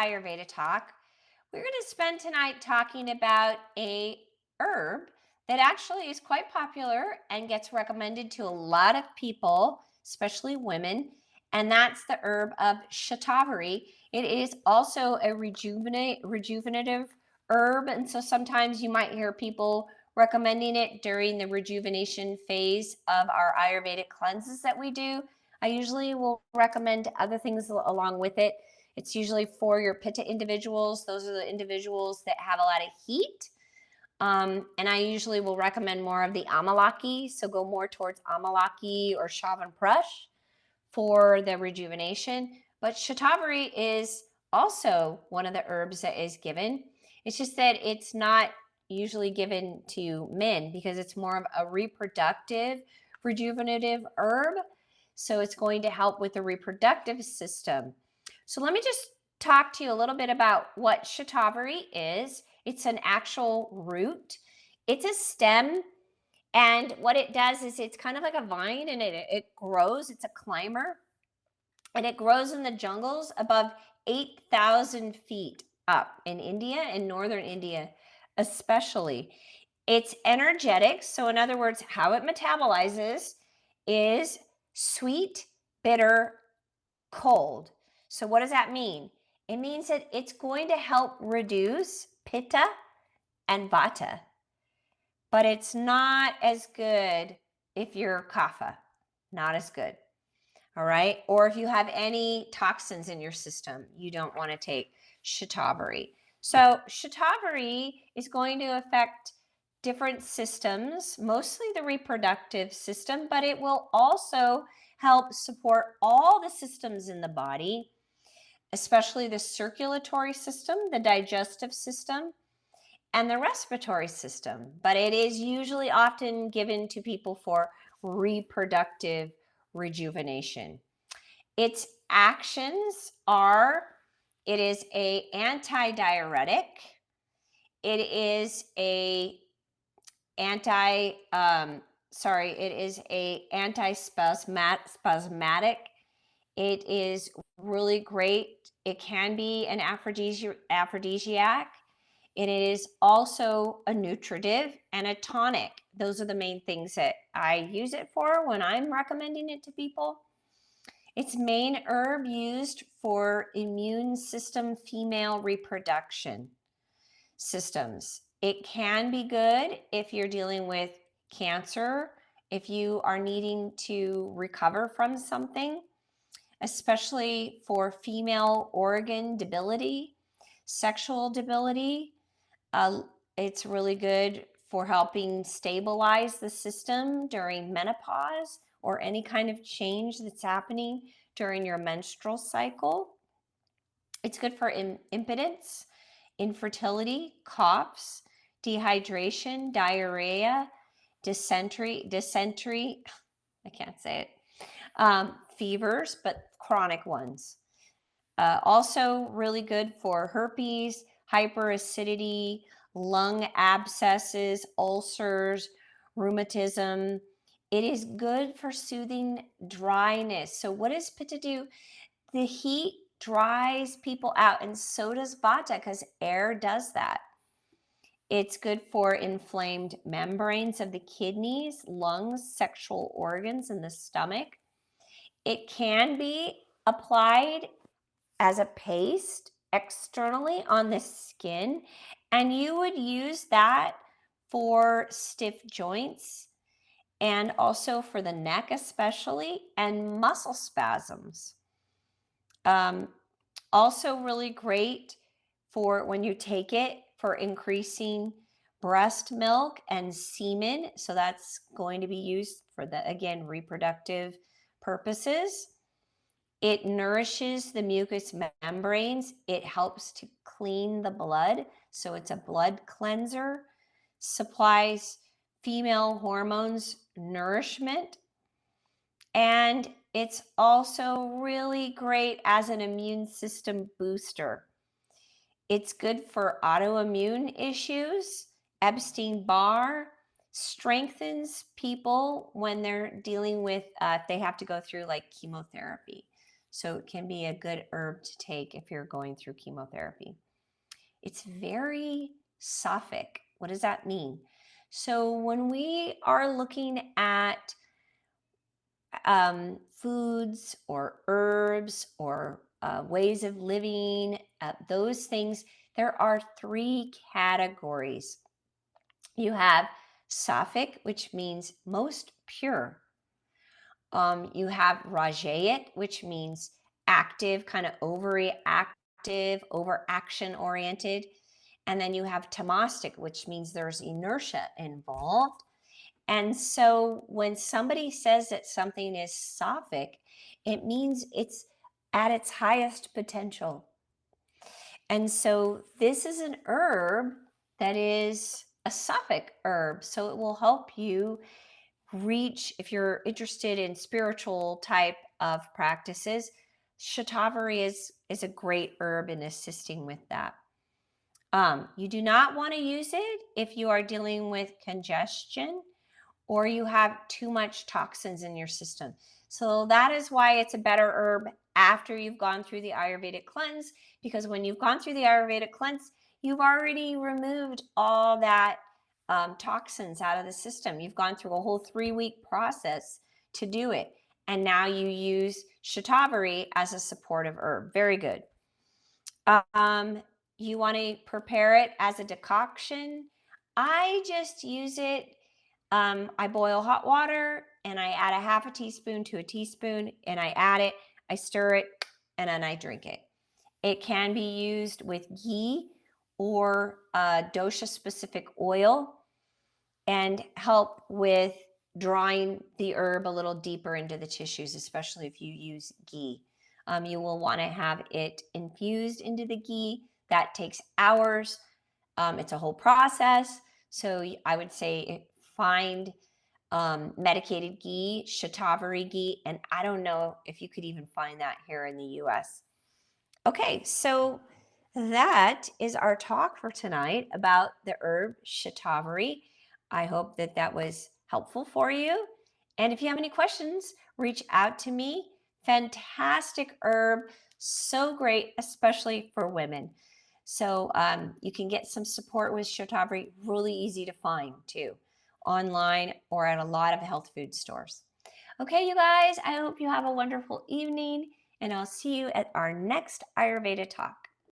Ayurveda Talk. We're going to spend tonight talking about a herb that actually is quite popular and gets recommended to a lot of people, especially women, and that's the herb of Shatavari. It is also a rejuvenative herb, and so sometimes you might hear people recommending it during the rejuvenation phase of our Ayurvedic cleanses that we do. I usually will recommend other things along with it. It's usually for your pitta individuals. Those are the individuals that have a lot of heat. And I usually will recommend more of the amalaki. So go more towards amalaki or Chyawanprash for the rejuvenation. But shatavari is also one of the herbs that is given. It's just that it's not usually given to men because it's more of a reproductive, rejuvenative herb. So it's going to help with the reproductive system. So let me just talk to you a little bit about what shatavari is. It's an actual root. It's a stem, and what it does is it's kind of like a vine, and it grows. It's a climber, and it grows in the jungles above 8,000 feet up in India, in northern India especially. It's energetic. So, in other words, how it metabolizes is sweet, bitter, cold. So, what does that mean? It means that it's going to help reduce pitta and vata, but it's not as good if you're kapha, not as good. All right. Or if you have any toxins in your system, you don't want to take shatavari. So, shatavari is going to affect different systems, mostly the reproductive system, but it will also help support all the systems in the body, especially the circulatory system, the digestive system, and the respiratory system. But it is usually often given to people for reproductive rejuvenation. Its actions are: it is a antidiuretic, it is a anti it is a antispasmatic. It is really great. It can be an aphrodisiac. It is also a nutritive and a tonic. Those are the main things that I use it for when I'm recommending it to people. It's main herb used for immune system female reproduction systems. It can be good if you're dealing with cancer, if you are needing to recover from something, especially for female organ debility, sexual debility. It's really good for helping stabilize the system during menopause or any kind of change that's happening during your menstrual cycle. It's good for impotence, infertility, coughs, dehydration, diarrhea, dysentery, I can't say it, fevers, but chronic ones. Also really good for herpes, hyperacidity, lung abscesses, ulcers, rheumatism. It is good for soothing dryness. So what does pitta do? The heat dries people out, and so does vata because air does that. It's good for inflamed membranes of the kidneys, lungs, sexual organs, and the stomach. It can be applied as a paste externally on the skin, and you would use that for stiff joints and also for the neck, especially, and muscle spasms. Um, Also, really great for when you take it for increasing breast milk and semen. So that's going to be used for the, again, reproductive purposes. It nourishes the mucous membranes. It helps to clean the blood. So it's a blood cleanser, supplies female hormones nourishment, and it's also really great as an immune system booster. It's good for autoimmune issues. Epstein-Barr strengthens people when they're dealing with, if they have to go through like chemotherapy. So it can be a good herb to take if you're going through chemotherapy. It's very sophic. What does that mean? So when we are looking at foods or herbs or ways of living, those things, there are three categories. You have Sattvic, which means most pure. You have Rajayat, which means active, kind of overreactive, over action oriented. And then you have Tamastic, which means there's inertia involved. And so when somebody says that something is Sattvic, it means it's at its highest potential. And so this is an herb that is a Sattvic herb. So it will help you reach, if you're interested in spiritual type of practices, Shatavari is a great herb in assisting with that. You do not want to use it if you are dealing with congestion or you have too much toxins in your system. So that is why it's a better herb after you've gone through the Ayurvedic cleanse, because when you've gone through the Ayurvedic cleanse, you've already removed all that toxins out of the system. You've gone through a whole 3-week process to do it. And now you use Shatavari as a supportive herb. Very good. You want to prepare it as a decoction. I just use it. I boil hot water and I add a half a teaspoon to a teaspoon and I add it, I stir it, and then I drink it. It can be used with ghee or dosha specific oil and help with drawing the herb a little deeper into the tissues, especially if you use ghee. You will want to have it infused into the ghee. That takes hours. It's a whole process. So I would say find medicated ghee, Shatavari ghee, and I don't know if you could even find that here in the US. Okay, so that is our talk for tonight about the herb Shatavari. I hope that that was helpful for you. And if you have any questions, reach out to me. Fantastic herb, so great, especially for women. So you can get some support with Shatavari, really easy to find too, online or at a lot of health food stores. Okay, you guys, I hope you have a wonderful evening and I'll see you at our next Ayurveda talk.